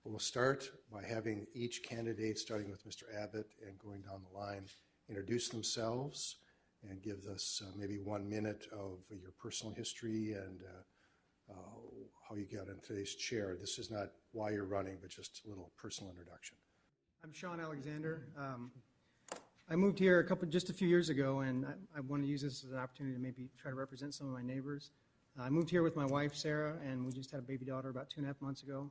We'll start by having each candidate, starting with Mr. Abbott and going down the line, introduce themselves and give us maybe 1 minute of your personal history and how you got in today's chair. This is not why you're running, but just a little personal introduction. I'm Sean Alexander. I moved here just a few years ago, and I want to use this as an opportunity to maybe try to represent some of my neighbors. I moved here with my wife, Sarah, and we just had a baby daughter about 2.5 months ago.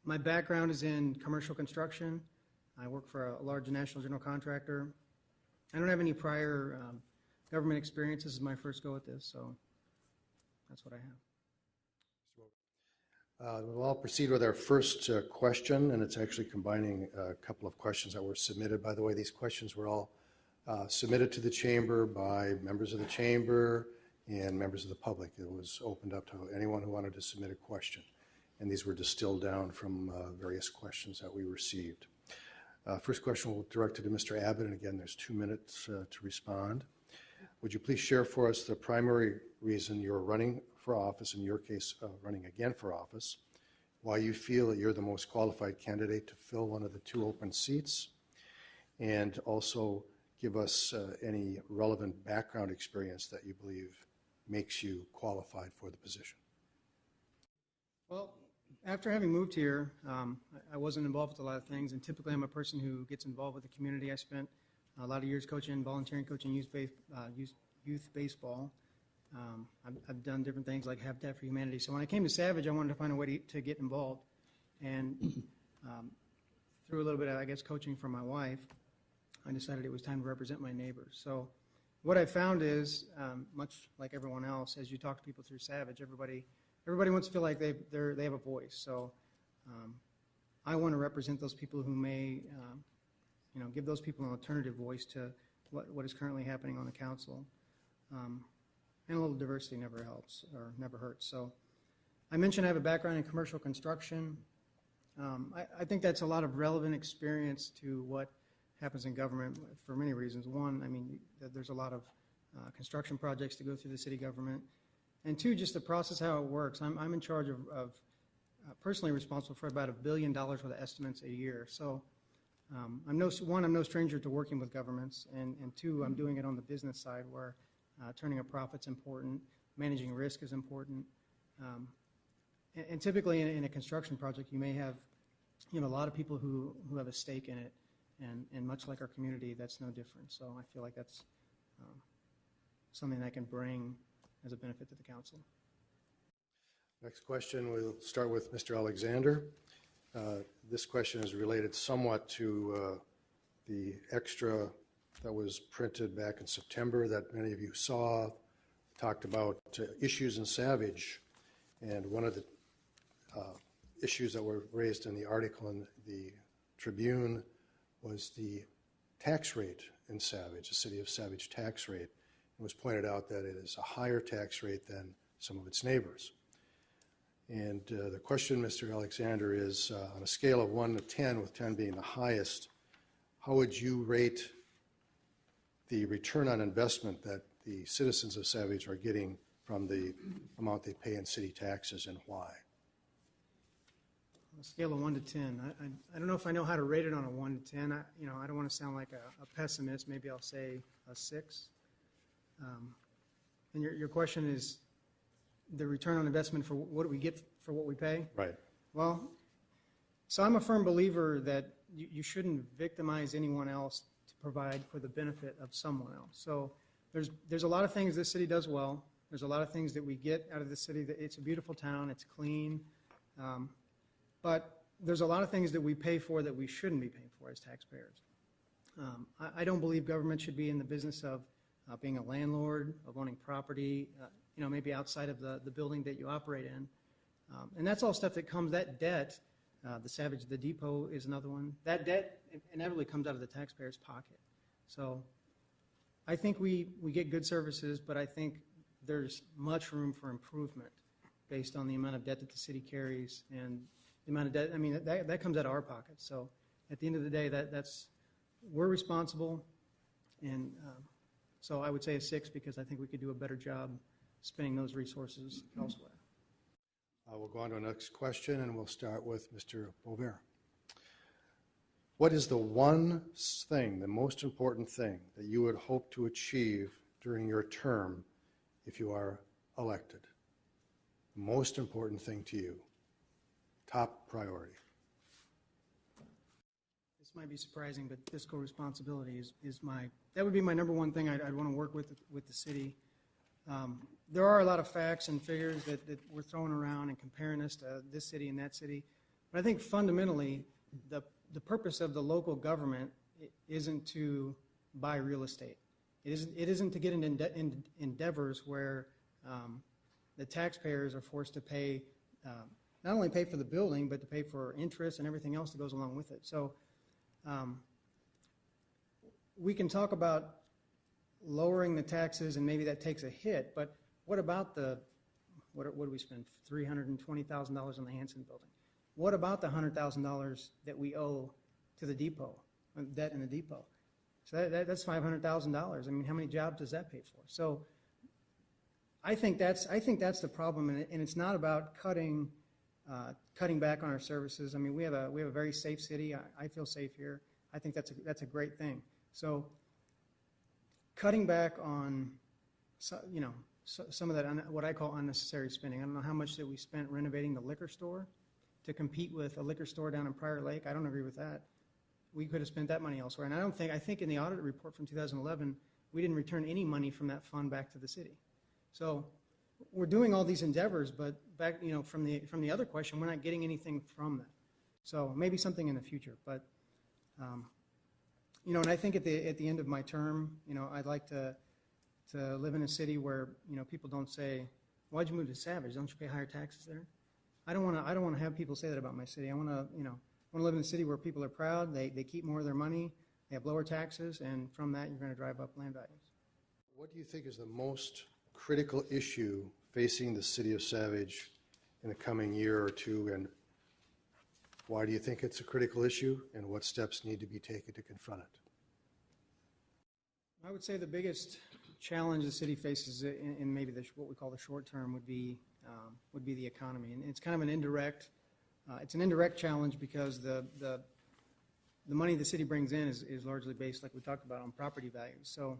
My background is in commercial construction. I work for a large national general contractor. I don't have any prior government experience. This is my first go at this, so that's what I have. We'll all proceed with our first question, and it's actually combining a couple of questions that were submitted. By the way, these questions were all submitted to the chamber by members of the chamber and members of the public. It was opened up to anyone who wanted to submit a question, and these were distilled down from various questions that we received. First question will direct it to Mr. Abbott, and again, there's 2 minutes to respond. Would you please share for us the primary reason you're running for office, in your case, running again for office, why you feel that you're the most qualified candidate to fill one of the 2 open seats, and also give us any relevant background experience that you believe makes you qualified for the position. Well, after having moved here, I wasn't involved with a lot of things, and typically I'm a person who gets involved with the community. I spent a lot of years volunteering coaching youth baseball. I've done different things like Habitat for Humanity. So when I came to Savage, I wanted to find a way to get involved. And through a little bit of, I guess, coaching from my wife, I decided it was time to represent my neighbors. So what I found is, much like everyone else, as you talk to people through Savage, everybody wants to feel like they have a voice. So I want to represent those people who may, give those people an alternative voice to what is currently happening on the council. And a little diversity never helps or never hurts. So I mentioned I have a background in commercial construction. I think that's a lot of relevant experience to what happens in government for many reasons. One, I mean, there's a lot of construction projects to go through the city government. And 2, just the process, how it works. I'm in charge of personally responsible for about $1 billion worth of estimates a year. So I'm no stranger to working with governments, and 2, I'm doing it on the business side where turning a profit's important, managing risk is important. And typically in a construction project, you may have a lot of people who have a stake in it, and much like our community, that's no different. So I feel like that's something I can bring as a benefit to the council. Next question, we'll start with Mr. Alexander. This question is related somewhat to the extra that was printed back in September that many of you saw, talked about issues in Savage. And one of the issues that were raised in the article in the Tribune was the tax rate in Savage, the city of Savage tax rate. It was pointed out that it is a higher tax rate than some of its neighbors. And the question, Mr. Alexander, is on a scale of 1 to 10, with 10 being the highest, how would you rate the return on investment that the citizens of Savage are getting from the amount they pay in city taxes, and why? On a scale of 1 to 10, I don't know if I know how to rate it on a 1 to 10. I don't want to sound like a pessimist. Maybe I'll say a 6. And your question is the return on investment for what do we get for what we pay? Right. Well, so I'm a firm believer that you shouldn't victimize anyone else to provide for the benefit of someone else. So there's a lot of things this city does well. There's a lot of things that we get out of the city. That it's a beautiful town. It's clean. But there's a lot of things that we pay for that we shouldn't be paying for as taxpayers. I don't believe government should be in the business of being a landlord, of owning property, maybe outside of the building that you operate in. And that's all stuff that comes, that debt, the depot is another one. That debt inevitably comes out of the taxpayer's pocket. So I think we get good services, but I think there's much room for improvement based on the amount of debt that the city carries and the amount of debt. I mean, that comes out of our pockets. So at the end of the day, we're responsible. And so I would say a 6 because I think we could do a better job spending those resources elsewhere. We'll go on to our next question, and we'll start with Mr. Bover. What is the one thing, the most important thing, that you would hope to achieve during your term if you are elected? Most important thing to you, top priority. This might be surprising, but fiscal responsibility that would be my number one thing I'd want to work with the city. There are a lot of facts and figures that we're throwing around and comparing us to this city and that city. But I think fundamentally, the purpose of the local government isn't to buy real estate. It isn't to get into endeavors where the taxpayers are forced to pay, not only pay for the building, but to pay for interest and everything else that goes along with it. So we can talk about lowering the taxes and maybe that takes a hit, but what about what do we spend, $320,000 on the Hanson building? What about the $100,000 that we owe to the depot, debt in the depot? So that's $500,000. I mean, how many jobs does that pay for? So I think that's the problem, and it's not about cutting back on our services. I mean, we have a very safe city. I feel safe here. I think that's a great thing. So cutting back on, some of that, what I call unnecessary spending. I don't know how much that we spent renovating the liquor store to compete with a liquor store down in Prior Lake. I don't agree with that. We could have spent that money elsewhere. And I think in the audit report from 2011, we didn't return any money from that fund back to the city. So we're doing all these endeavors, but back, from the other question, we're not getting anything from that. So maybe something in the future, but and I think at the end of my term, I'd like to live in a city where people don't say, "Why'd you move to Savage? Don't you pay higher taxes there?" I don't want to have people say that about my city. I want to live in a city where people are proud. They keep more of their money. They have lower taxes, and from that, you're going to drive up land values. What do you think is the most critical issue facing the city of Savage in the coming year or two, and why do you think it's a critical issue, and what steps need to be taken to confront it? I would say the biggest challenge the city faces in maybe what we call the short term would be the economy, and it's kind of an indirect challenge because the money the city brings in is largely based, like we talked about, on property values. So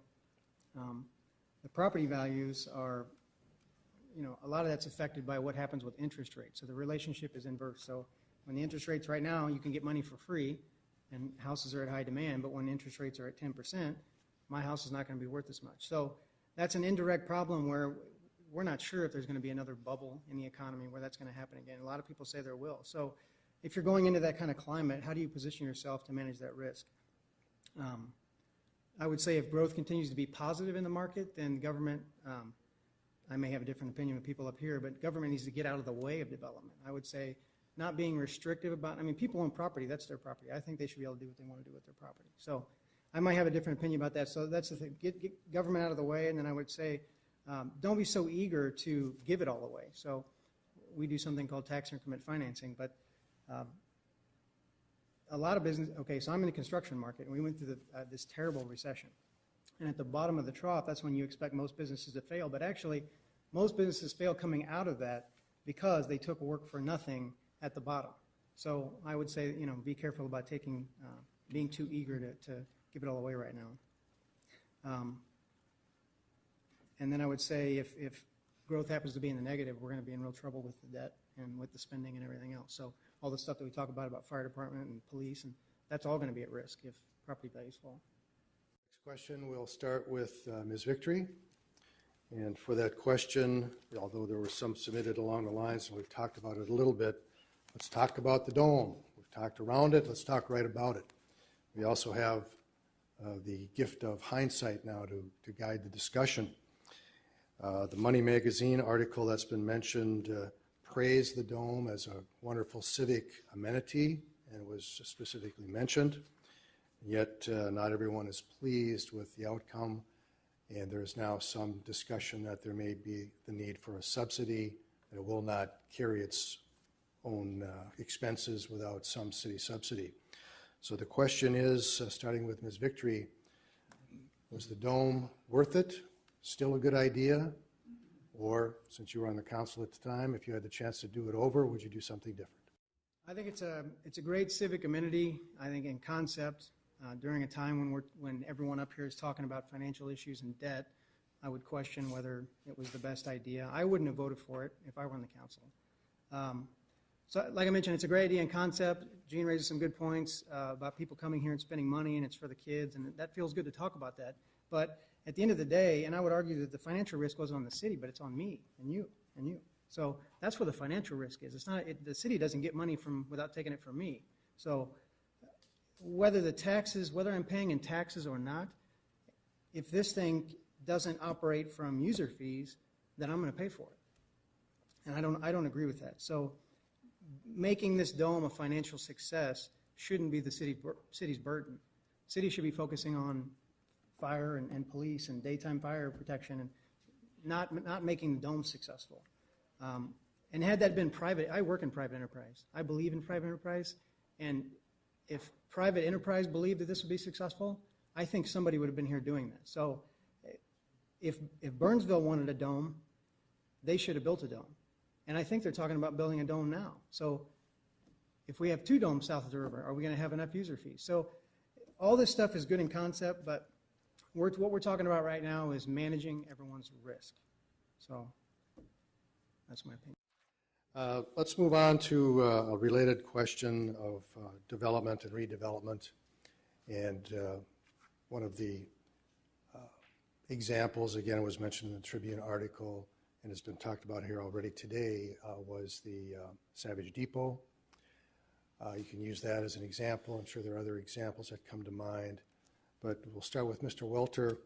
the property values are, a lot of that's affected by what happens with interest rates. So the relationship is inverse. So when the interest rates right now, you can get money for free, and houses are at high demand, but when interest rates are at 10%, my house is not going to be worth as much. So that's an indirect problem where we're not sure if there's going to be another bubble in the economy where that's going to happen again. A lot of people say there will. So if you're going into that kind of climate, how do you position yourself to manage that risk? I would say if growth continues to be positive in the market, then government, I may have a different opinion with people up here, but government needs to get out of the way of development. I would say not being restrictive about, people own property, that's their property. I think they should be able to do what they want to do with their property. So I might have a different opinion about that. So that's the thing, get government out of the way, and then I would say don't be so eager to give it all away. So we do something called tax increment financing, but a lot of business, so I'm in the construction market, and we went through this terrible recession. And at the bottom of the trough, that's when you expect most businesses to fail. But actually, most businesses fail coming out of that because they took work for nothing at the bottom. So I would say, be careful about being too eager to give it all away right now. And then I would say if growth happens to be in the negative, we're going to be in real trouble with the debt and with the spending and everything else. So all the stuff that we talk about fire department and police, and that's all going to be at risk if property values fall. Next question, we'll start with Ms. Victory. And for that question, although there were some submitted along the lines, and we've talked about it a little bit, let's talk about the dome. We've talked around it, let's talk right about it. We also have the gift of hindsight now to guide the discussion. The Money Magazine article that's been mentioned praised the dome as a wonderful civic amenity and was specifically mentioned. Yet not everyone is pleased with the outcome, and there's now some discussion that there may be the need for a subsidy, and it will not carry its own expenses without some city subsidy. So the question is, starting with Ms. Victory, was the dome worth it? Still a good idea? Or, since you were on the council at the time, if you had the chance to do it over, would you do something different? I think it's a great civic amenity, I think in concept, during a time when everyone up here is talking about financial issues and debt. I would question whether it was the best idea. I wouldn't have voted for it if I were on the council. So like I mentioned, it's a great idea in concept. Gene raises some good points about people coming here and spending money, and it's for the kids, and that feels good to talk about that. But at the end of the day, and I would argue that the financial risk wasn't on the city, but it's on me and you and you. So that's where the financial risk is. It's not, the city doesn't get money without taking it from me. So whether I'm paying in taxes or not, if this thing doesn't operate from user fees, then I'm going to pay for it. And I don't agree with that. So making this dome a financial success shouldn't be the city's burden. City should be focusing on fire and police and daytime fire protection and not making the dome successful. And had that been private, I work in private enterprise. I believe in private enterprise, and if private enterprise believed that this would be successful, I think somebody would have been here doing that. So if Burnsville wanted a dome, they should have built a dome. And I think they're talking about building a dome now. So if we have 2 domes south of the river, are we going to have enough user fees? So all this stuff is good in concept, but what we're talking about right now is managing everyone's risk. So that's my opinion. Let's move on to a related question of development and redevelopment. And one of the examples, again, was mentioned in the Tribune article and has been talked about here already today, was the Savage Depot. You can use that as an example. I'm sure there are other examples that come to mind. But we'll start with Mr. Welter.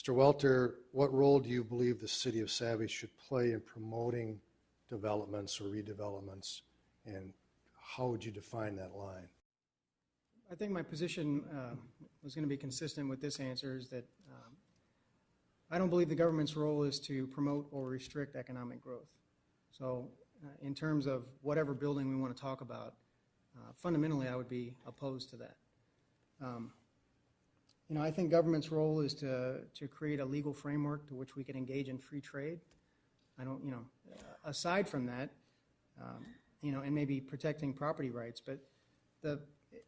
Mr. Welter, what role do you believe the city of Savage should play in promoting developments or redevelopments, and how would you define that line? I think my position was going to be consistent with this answer, is that I don't believe the government's role is to promote or restrict economic growth. So in terms of whatever building we want to talk about, fundamentally I would be opposed to that. I think government's role is to create a legal framework to which we can engage in free trade. I don't, aside from that, and maybe protecting property rights, but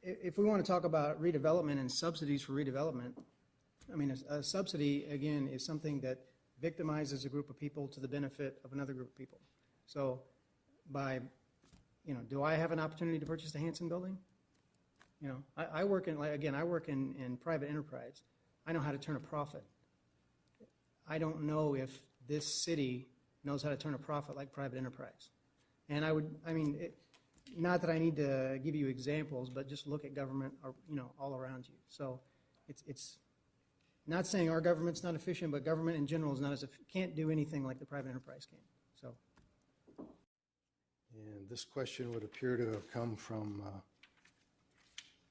if we want to talk about redevelopment and subsidies for redevelopment, I mean, a subsidy, again, is something that victimizes a group of people to the benefit of another group of people. So do I have an opportunity to purchase the Hanson building? I work in private enterprise. I know how to turn a profit. I don't know if this city knows how to turn a profit like private enterprise. And not that I need to give you examples, but just look at government, all around you. So it's not saying our government's not efficient, but government in general can't do anything like the private enterprise can. So. And this question would appear to have come from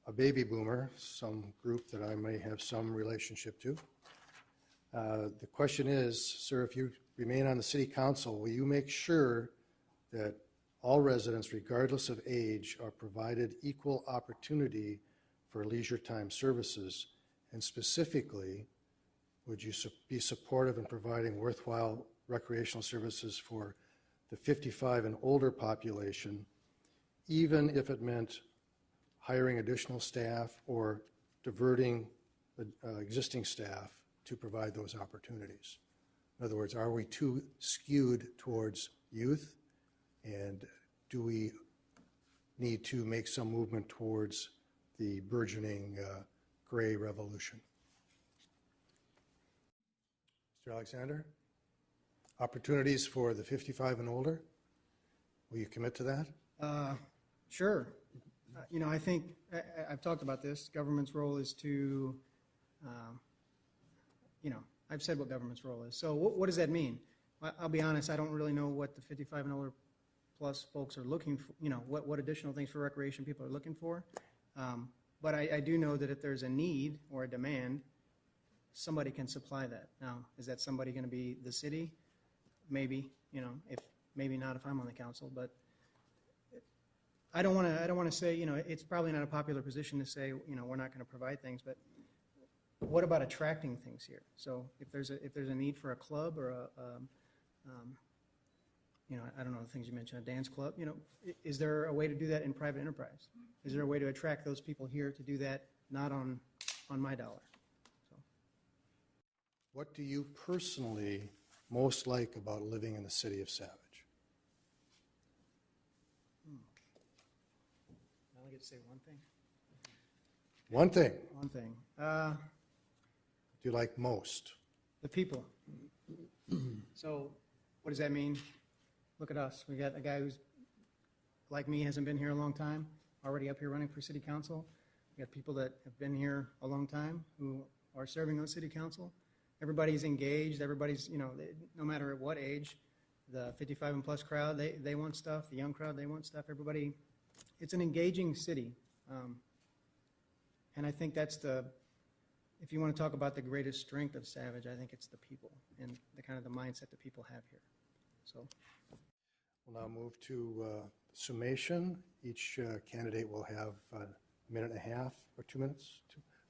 a baby boomer, some group that I may have some relationship to. The question is, sir, if you remain on the city council, will you make sure that all residents, regardless of age, are provided equal opportunity for leisure time services? And specifically, would you be supportive in providing worthwhile recreational services for the 55 and older population, even if it meant hiring additional staff or diverting the existing staff to provide those opportunities? In other words, are we too skewed towards youth, and do we need to make some movement towards the burgeoning gray revolution? Mr. Alexander, opportunities for the 55 and older, will you commit to that? Sure. I think I've talked about this. Government's role is to, I've said what government's role is. So what does that mean? I'll be honest, I don't really know what the 55 and older plus folks are looking for, what additional things for recreation people are looking for. But I do know that if there's a need or a demand, somebody can supply that. Now, is that somebody going to be the city? Maybe, maybe not if I'm on the council, but I don't want to say, it's probably not a popular position to say, we're not going to provide things, but what about attracting things here? So if there's a need for a club or You know, I don't know the things you mentioned, a dance club, you know, is there a way to do that in private enterprise? Is there a way to attract those people here to do that, not on my dollar? So, What do you personally most like about living in the city of Savage? I only get to say one thing. One thing One thing. you like most. The people. So what does that mean? Look at us. We got a guy who's, like me, hasn't been here a long time, already up here running for city council. We got people that have been here a long time who are serving on city council. Everybody's engaged. Everybody's, you know, no matter at what age, the 55 and plus crowd, they want stuff. The young crowd, they want stuff. Everybody, it's an engaging city. And I think that's if you want to talk about the greatest strength of Savage, I think it's the people and the kind of the mindset that people have here. So, We'll now move to summation. Each candidate will have a minute and a half or 2 minutes.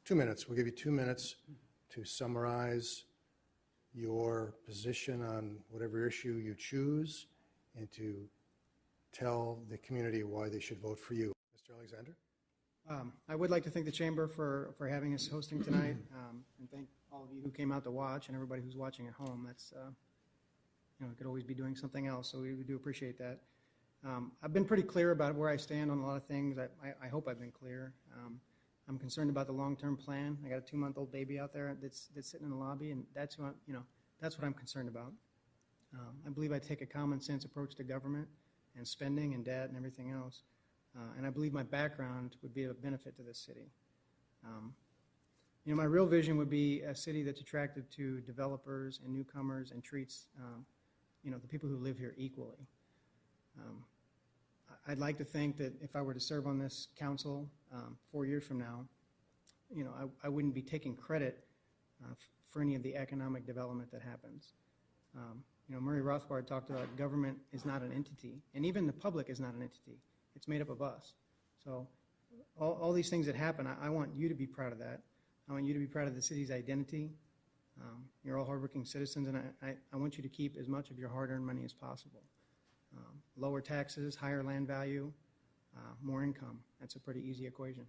2 minutes. We'll give you 2 minutes to summarize your position on whatever issue you choose and to tell the community why they should vote for you. Mr. Alexander? I would like to thank the Chamber for having us hosting tonight, and thank all of you who came out to watch and everybody who's watching at home. That's, you know, we could always be doing something else, so we do appreciate that. I've been pretty clear about where I stand on a lot of things. I hope I've been clear. I'm concerned about the long-term plan. I got a 2-month-old baby out there that's sitting in the lobby, and that's what, you know, that's what I'm concerned about. I believe I take a common sense approach to government and spending and debt and everything else. And I believe my background would be of benefit to this city. You know, my real vision would be a city that's attractive to developers and newcomers and treats, you know, the people who live here equally. I'd like to think that if I were to serve on this council 4 years from now, you know, I wouldn't be taking credit for any of the economic development that happens. You know, Murray Rothbard talked about government is not an entity, and even the public is not an entity. It's made up of us. So all these things that happen, I want you to be proud of that. I want you to be proud of the city's identity. You're all hardworking citizens, and I want you to keep as much of your hard-earned money as possible. Lower taxes, higher land value, more income. That's a pretty easy equation.